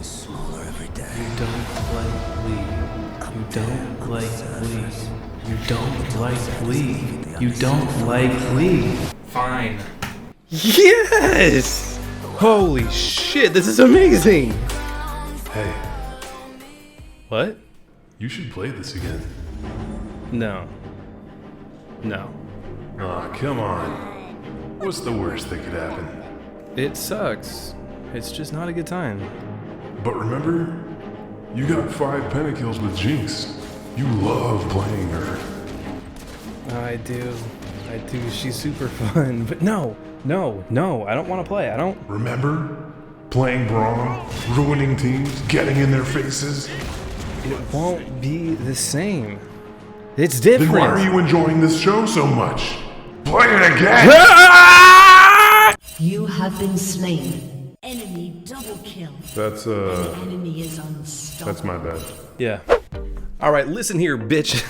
smaller every day. You don't like weed. You don't like weed. You don't like weed. You don't like weed. Fine. Yes! Holy shit, this is amazing! Hey, What? you should play this again. No. No. Aw, come on. What's the worst that could happen? It sucks. It's just not a good time. But remember, you got 5 pentakills with Jinx. You love playing her. I do. She's super fun. But no, I don't want to play. I don't. Remember? Playing Braum, ruining teams, getting in their faces. It won't be the same. It's different. Then why are you enjoying this show so much? Play it again! You have been slain. Enemy double kill. That's Enemy is unstoppable. that's my bad. Yeah. All right, listen here, bitch.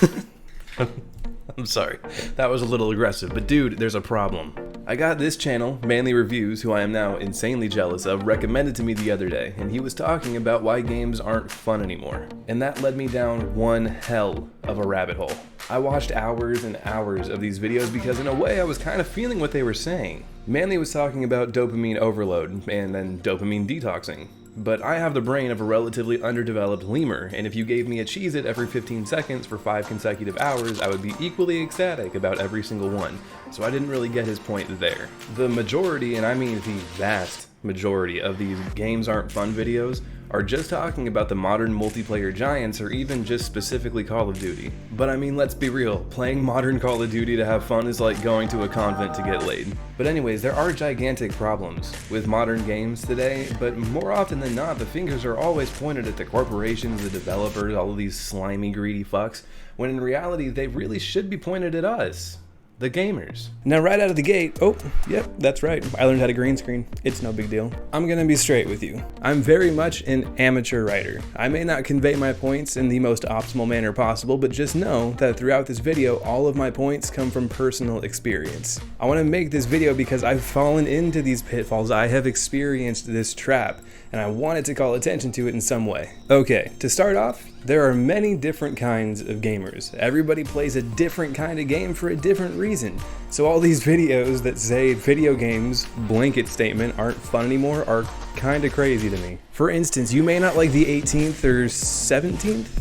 I'm sorry. That was a little aggressive, but dude, there's a problem. I got this channel, Manly Reviews, who I am now insanely jealous of, recommended to me the other day, and he was talking about why games aren't fun anymore. And that led me down one hell of a rabbit hole. I watched hours and hours of these videos because in a way I was kind of feeling what they were saying. Manly was talking about dopamine overload and then dopamine detoxing. But I have the brain of a relatively underdeveloped lemur, and if you gave me a Cheez-It every 15 seconds for 5 consecutive hours, I would be equally ecstatic about every single one. So I didn't really get his point there. The majority, and I mean the vast majority of these games aren't fun videos, are just talking about the modern multiplayer giants or even just specifically Call of Duty. But I mean, let's be real, playing modern Call of Duty to have fun is like going to a convent to get laid. But anyways, there are gigantic problems with modern games today, but more often than not, the fingers are always pointed at the corporations, the developers, all of these slimy, greedy fucks, when in reality, they really should be pointed at us. The gamers. Now right out of the gate, oh, yep, that's right. I learned how to green screen. It's no big deal. I'm gonna be straight with you. I'm very much an amateur writer. I may not convey my points in the most optimal manner possible, but just know that throughout this video, all of my points come from personal experience. I wanna make this video because I've fallen into these pitfalls. I have experienced this trap, and I wanted to call attention to it in some way. Okay, to start off, there are many different kinds of gamers. Everybody plays a different kind of game for a different reason. So all these videos that say video games, blanket statement, aren't fun anymore are kinda crazy to me. For instance, you may not like the 18th or 17th?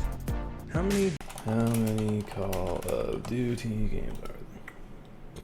How many Call of Duty games are there?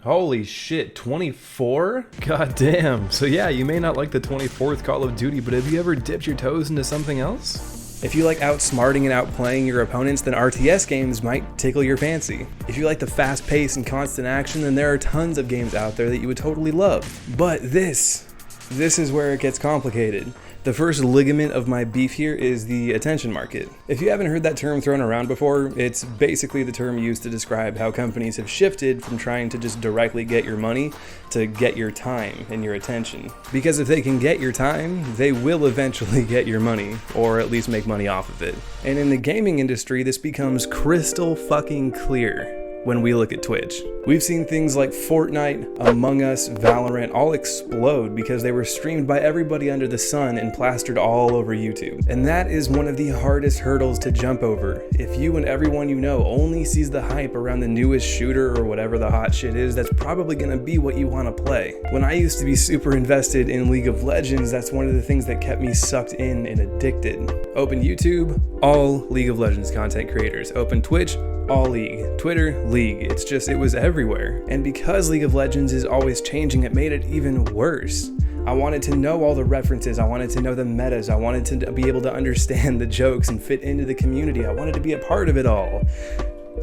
Holy shit, 24? God damn. So yeah, you may not like the 24th Call of Duty, but have you ever dipped your toes into something else? If you like outsmarting and outplaying your opponents, then RTS games might tickle your fancy. If you like the fast pace and constant action, then there are tons of games out there that you would totally love. But this is where it gets complicated. The first ligament of my beef here is the attention market. If you haven't heard that term thrown around before, it's basically the term used to describe how companies have shifted from trying to just directly get your money to get your time and your attention. Because if they can get your time, they will eventually get your money, or at least make money off of it. And in the gaming industry, this becomes crystal fucking clear when we look at Twitch. We've seen things like Fortnite, Among Us, Valorant all explode because they were streamed by everybody under the sun and plastered all over YouTube. And that is one of the hardest hurdles to jump over. If you and everyone you know only sees the hype around the newest shooter or whatever the hot shit is, that's probably gonna be what you wanna play. When I used to be super invested in League of Legends, that's one of the things that kept me sucked in and addicted. Open YouTube, all League of Legends content creators. Open Twitch, all League. Twitter, League. It was everywhere. And because League of Legends is always changing, it made it even worse. I wanted to know all the references, I wanted to know the metas, I wanted to be able to understand the jokes and fit into the community, I wanted to be a part of it all.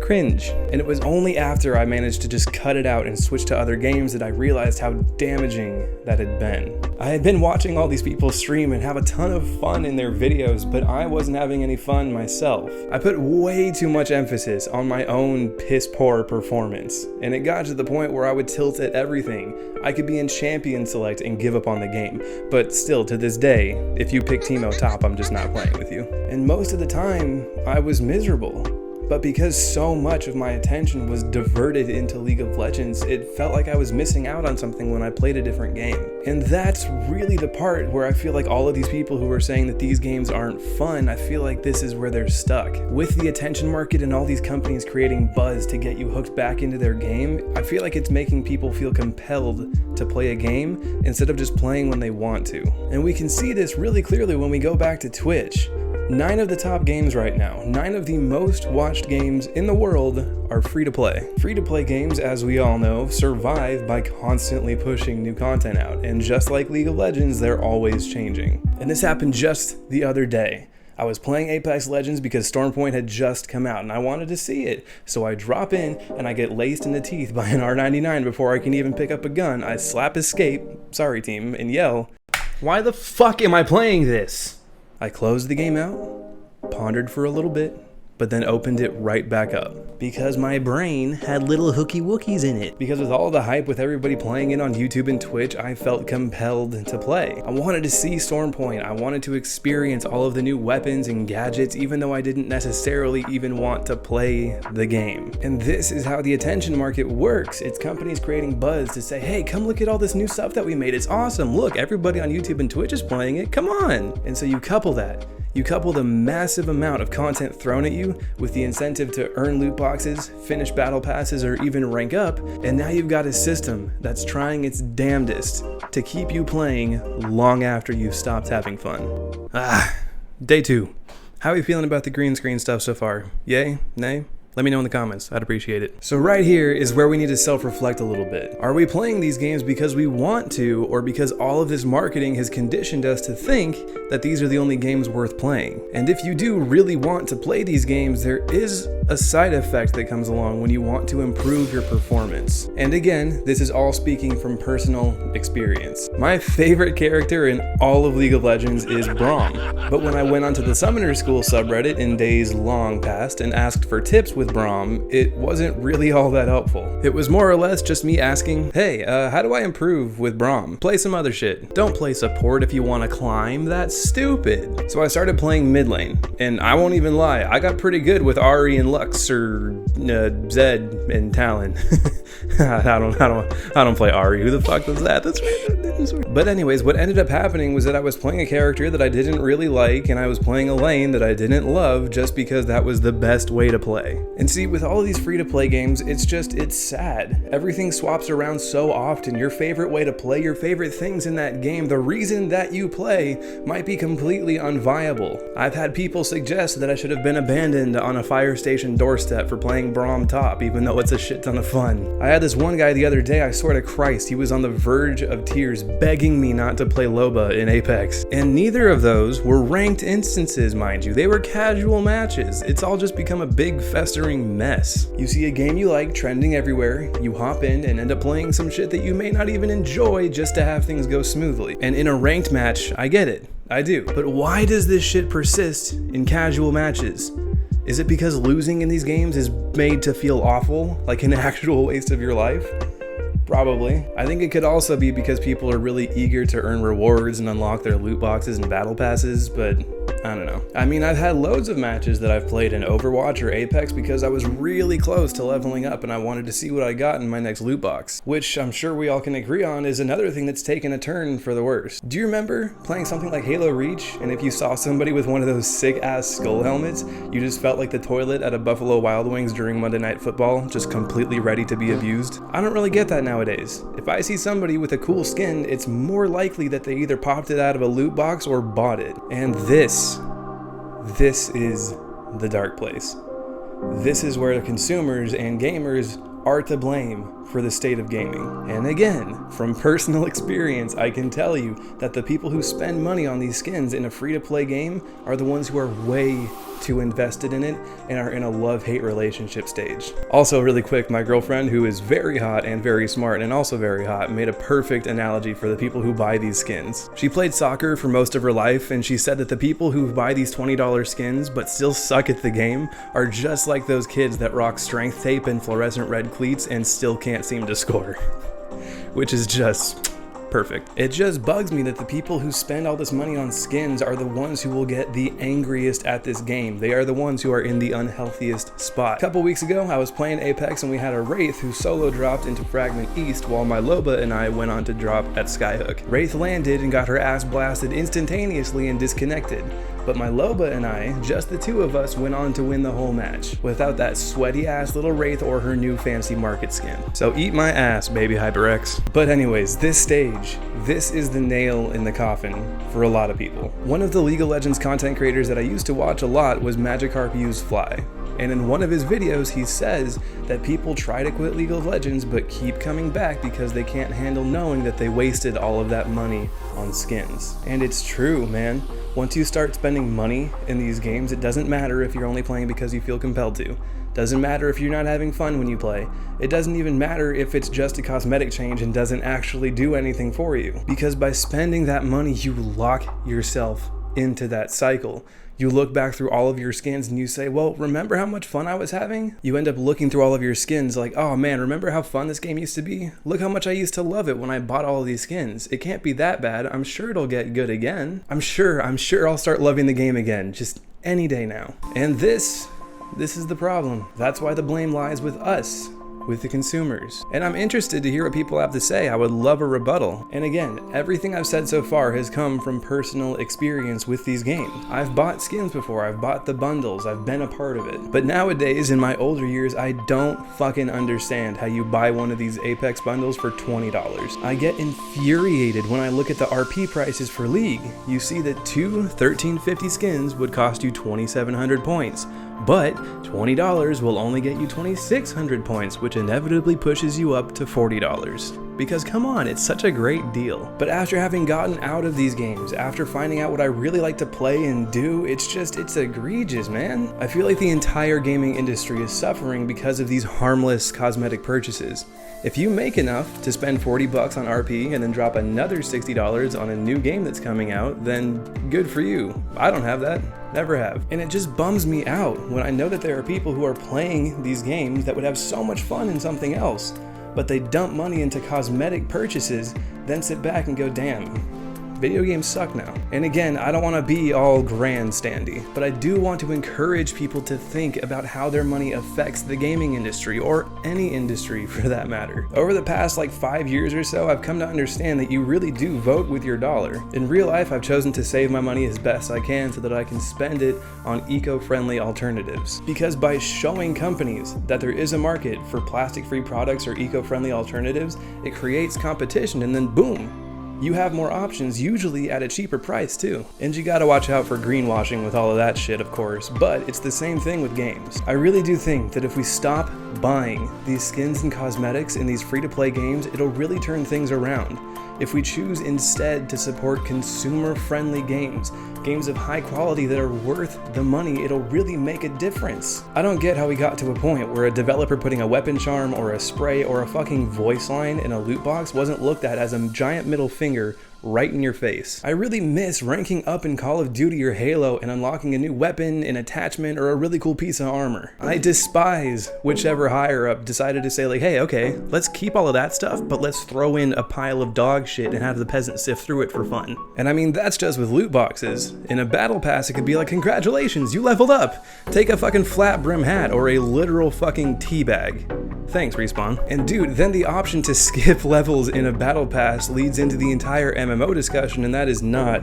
Cringe. And it was only after I managed to just cut it out and switch to other games that I realized how damaging that had been. I had been watching all these people stream and have a ton of fun in their videos, but I wasn't having any fun myself. I put way too much emphasis on my own piss poor performance, and it got to the point where I would tilt at everything. I could be in champion select and give up on the game, but still to this day, if you pick Teemo top, I'm just not playing with you. And most of the time, I was miserable. But because so much of my attention was diverted into League of Legends, it felt like I was missing out on something when I played a different game. And that's really the part where I feel like all of these people who are saying that these games aren't fun, I feel like this is where they're stuck. With the attention market and all these companies creating buzz to get you hooked back into their game, I feel like it's making people feel compelled to play a game instead of just playing when they want to. And we can see this really clearly when we go back to Twitch. 9 of the top games right now, 9 of the most watched games in the world are free-to-play. Free-to-play games, as we all know, survive by constantly pushing new content out, and just like League of Legends, they're always changing. And this happened just the other day. I was playing Apex Legends because Stormpoint had just come out and I wanted to see it. So I drop in and I get laced in the teeth by an R99 before I can even pick up a gun. I slap escape, sorry team, and yell, "Why the fuck am I playing this?" I closed the game out, pondered for a little bit, but then opened it right back up. Because my brain had little hooky wookies in it. Because with all the hype with everybody playing it on YouTube and Twitch, I felt compelled to play. I wanted to see Stormpoint. I wanted to experience all of the new weapons and gadgets, even though I didn't necessarily even want to play the game. And this is how the attention market works. It's companies creating buzz to say, hey, come look at all this new stuff that we made. It's awesome. Look, everybody on YouTube and Twitch is playing it. Come on. And so you couple that. You couple the massive amount of content thrown at you with the incentive to earn loot boxes, finish battle passes, or even rank up, and now you've got a system that's trying its damnedest to keep you playing long after you've stopped having fun. Day 2. How are you feeling about the green screen stuff so far? Yay? Nay? Let me know in the comments, I'd appreciate it. So right here is where we need to self-reflect a little bit. Are we playing these games because we want to, or because all of this marketing has conditioned us to think that these are the only games worth playing? And if you do really want to play these games, there is a side effect that comes along when you want to improve your performance. And again, this is all speaking from personal experience. My favorite character in all of League of Legends is Braum. But when I went onto the Summoner School subreddit in days long past and asked for tips with Braum, it wasn't really all that helpful. It was more or less just me asking, hey, how do I improve with Braum? Play some other shit. Don't play support if you want to climb, that's stupid. So I started playing mid lane, and I won't even lie, I got pretty good with Ahri and Lux, or Zed and Talon. I don't play Ahri, who the fuck was that? That's right. But anyways, what ended up happening was that I was playing a character that I didn't really like, and I was playing a lane that I didn't love just because that was the best way to play. And see, with all of these free-to-play games, it's sad. Everything swaps around so often. Your favorite way to play, your favorite things in that game, the reason that you play might be completely unviable. I've had people suggest that I should have been abandoned on a fire station doorstep for playing Braum top, even though it's a shit ton of fun. I had this one guy the other day, I swear to Christ, he was on the verge of tears begging me not to play Loba in Apex. And neither of those were ranked instances, mind you. They were casual matches. It's all just become a big festering mess. You see a game you like trending everywhere, you hop in and end up playing some shit that you may not even enjoy just to have things go smoothly. And in a ranked match, I get it. I do. But why does this shit persist in casual matches? Is it because losing in these games is made to feel awful, like an actual waste of your life? Probably. I think it could also be because people are really eager to earn rewards and unlock their loot boxes and battle passes, but I don't know. I mean, I've had loads of matches that I've played in Overwatch or Apex because I was really close to leveling up and I wanted to see what I got in my next loot box, which I'm sure we all can agree on is another thing that's taken a turn for the worse. Do you remember playing something like Halo Reach, and if you saw somebody with one of those sick-ass skull helmets, you just felt like the toilet at a Buffalo Wild Wings during Monday Night Football, just completely ready to be abused? I don't really get that nowadays. If I see somebody with a cool skin, it's more likely that they either popped it out of a loot box or bought it. And this is the dark place. This is where the consumers and gamers are to blame for the state of gaming. And again, from personal experience, I can tell you that the people who spend money on these skins in a free-to-play game are the ones who are way too invested in it and are in a love-hate relationship stage. Also, really quick, my girlfriend, who is very hot and very smart and also very hot, made a perfect analogy for the people who buy these skins. She played soccer for most of her life, and she said that the people who buy these $20 skins but still suck at the game are just like those kids that rock strength tape and fluorescent red cleats and still can't seem to score. Which is just Perfect. It just bugs me that the people who spend all this money on skins are the ones who will get the angriest at this game. They are the ones who are in the unhealthiest spot. A couple weeks ago, I was playing Apex and we had a Wraith who solo dropped into Fragment East while my Loba and I went on to drop at Skyhook. Wraith landed and got her ass blasted instantaneously and disconnected. But my Loba and I, just the two of us, went on to win the whole match, without that sweaty ass little Wraith or her new fancy market skin. So eat my ass, baby HyperX. But anyways, this stage, this is the nail in the coffin for a lot of people. One of the League of Legends content creators that I used to watch a lot was Magikarp's Fly. And in one of his videos, he says that people try to quit League of Legends but keep coming back because they can't handle knowing that they wasted all of that money on skins. And it's true, man. Once you start spending money in these games, it doesn't matter if you're only playing because you feel compelled to. Doesn't matter if you're not having fun when you play. It doesn't even matter if it's just a cosmetic change and doesn't actually do anything for you. Because by spending that money, you lock yourself into that cycle. You look back through all of your skins and you say, well, remember how much fun I was having? You end up looking through all of your skins like, oh man, remember how fun this game used to be? Look how much I used to love it when I bought all of these skins. It can't be that bad. I'm sure it'll get good again. I'm sure I'll start loving the game again, just any day now. And this is the problem. That's why the blame lies with us, with the consumers. And I'm interested to hear what people have to say. I would love a rebuttal. And again, everything I've said so far has come from personal experience with these games. I've bought skins before, I've bought the bundles, I've been a part of it. But nowadays, in my older years, I don't fucking understand how you buy one of these Apex bundles for $20. I get infuriated when I look at the RP prices for League. You see that two 1350 skins would cost you 2,700 points. But $20 will only get you 2,600 points, which inevitably pushes you up to $40. Because come on, it's such a great deal. But after having gotten out of these games, after finding out what I really like to play and do, it's egregious, man. I feel like the entire gaming industry is suffering because of these harmless cosmetic purchases. If you make enough to spend $40 on RP and then drop another $60 on a new game that's coming out, then good for you. I don't have that. Never have. And it just bums me out when I know that there are people who are playing these games that would have so much fun in something else, but they dump money into cosmetic purchases, then sit back and go, damn, video games suck now. And again, I don't want to be all grandstandy, but I do want to encourage people to think about how their money affects the gaming industry, or any industry for that matter. Over the past 5 years or so, I've come to understand that you really do vote with your dollar. In real life, I've chosen to save my money as best I can so that I can spend it on eco-friendly alternatives. Because by showing companies that there is a market for plastic-free products or eco-friendly alternatives, it creates competition, and then boom, you have more options, usually at a cheaper price too. And you gotta watch out for greenwashing with all of that shit, of course, but it's the same thing with games. I really do think that if we stop buying these skins and cosmetics in these free-to-play games, it'll really turn things around. If we choose instead to support consumer-friendly games of high quality that are worth the money, it'll really make a difference. I don't get how we got to a point where a developer putting a weapon charm or a spray or a fucking voice line in a loot box wasn't looked at as a giant middle finger right in your face. I really miss ranking up in Call of Duty or Halo and unlocking a new weapon, an attachment, or a really cool piece of armor. I despise whichever higher up decided to say hey, okay, let's keep all of that stuff, but let's throw in a pile of dog shit and have the peasants sift through it for fun. And I mean, that's just with loot boxes. In a battle pass, it could be like, congratulations, you leveled up! Take a fucking flat brim hat or a literal fucking teabag. Thanks, Respawn. And dude, then the option to skip levels in a battle pass leads into the entire MMO discussion, and that is not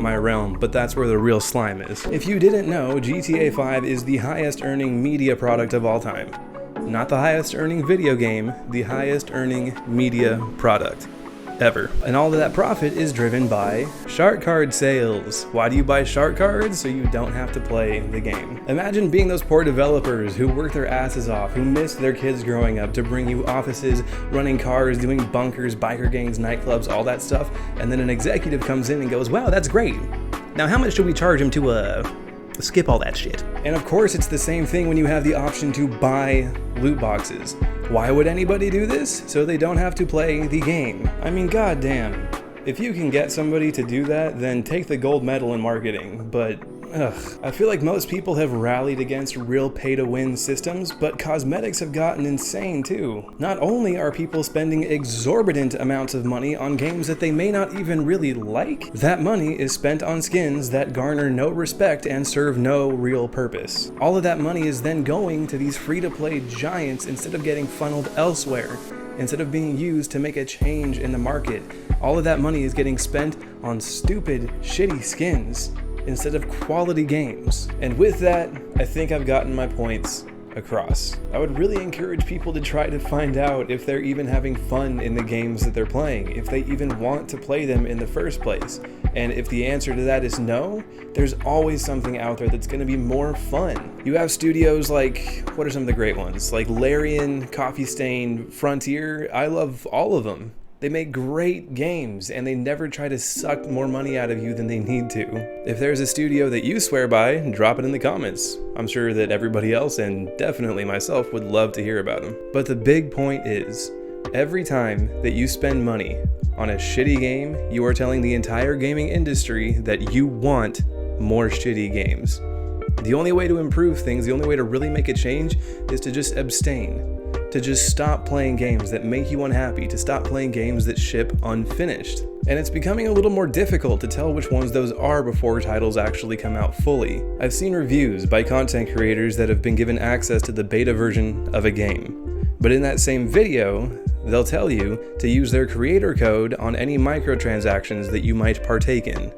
my realm, but that's where the real slime is. If you didn't know, GTA 5 is the highest earning media product of all time. Not the highest earning video game, the highest earning media product ever. And all of that profit is driven by shark card sales. Why do you buy shark cards? So you don't have to play the game. Imagine being those poor developers who work their asses off, who miss their kids growing up to bring you offices, running cars, doing bunkers, biker gangs, nightclubs, all that stuff, and then an executive comes in and goes, wow, that's great. Now how much should we charge him to skip all that shit? And of course it's the same thing when you have the option to buy loot boxes. Why would anybody do this? So they don't have to play the game. I mean, goddamn. If you can get somebody to do that, then take the gold medal in marketing, but I feel like most people have rallied against real pay-to-win systems, but cosmetics have gotten insane too. Not only are people spending exorbitant amounts of money on games that they may not even really like, that money is spent on skins that garner no respect and serve no real purpose. All of that money is then going to these free-to-play giants instead of getting funneled elsewhere. Instead of being used to make a change in the market, all of that money is getting spent on stupid, shitty skins instead of quality games. And with that, I think I've gotten my points across. I would really encourage people to try to find out if they're even having fun in the games that they're playing, if they even want to play them in the first place. And if the answer to that is no, there's always something out there that's going to be more fun. You have studios like, what are some of the great ones? Like Larian, Coffee Stain, Frontier. I love all of them. They make great games, and they never try to suck more money out of you than they need to. If there's a studio that you swear by, drop it in the comments. I'm sure that everybody else, and definitely myself, would love to hear about them. But the big point is, every time that you spend money on a shitty game, you are telling the entire gaming industry that you want more shitty games. The only way to improve things, the only way to really make a change, is to just abstain. To just stop playing games that make you unhappy, to stop playing games that ship unfinished. And it's becoming a little more difficult to tell which ones those are before titles actually come out fully. I've seen reviews by content creators that have been given access to the beta version of a game. But in that same video, they'll tell you to use their creator code on any microtransactions that you might partake in.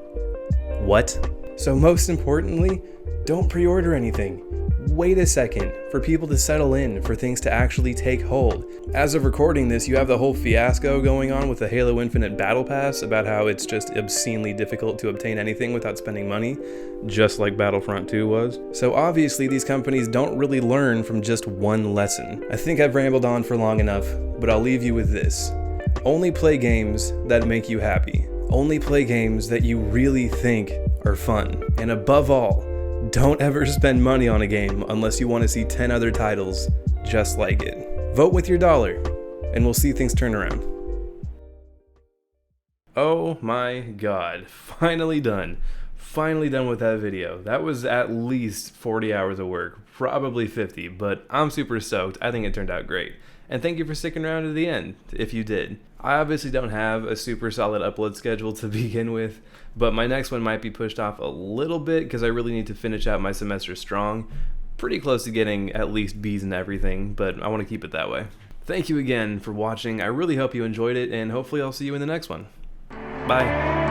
What? So most importantly, don't pre-order anything. Wait a second for people to settle in, for things to actually take hold. As of recording this, you have the whole fiasco going on with the Halo Infinite Battle Pass about how it's just obscenely difficult to obtain anything without spending money, just like Battlefront 2 was. So obviously these companies don't really learn from just one lesson. I think I've rambled on for long enough, but I'll leave you with this. Only play games that make you happy. Only play games that you really think are fun. And above all, don't ever spend money on a game unless you want to see 10 other titles just like it. Vote with your dollar, and we'll see things turn around. Oh my god, finally done. Finally done with that video. That was at least 40 hours of work, probably 50, but I'm super stoked. I think it turned out great. And thank you for sticking around to the end, if you did. I obviously don't have a super solid upload schedule to begin with, but my next one might be pushed off a little bit because I really need to finish out my semester strong. Pretty close to getting at least B's and everything, but I want to keep it that way. Thank you again for watching. I really hope you enjoyed it, and hopefully I'll see you in the next one. Bye.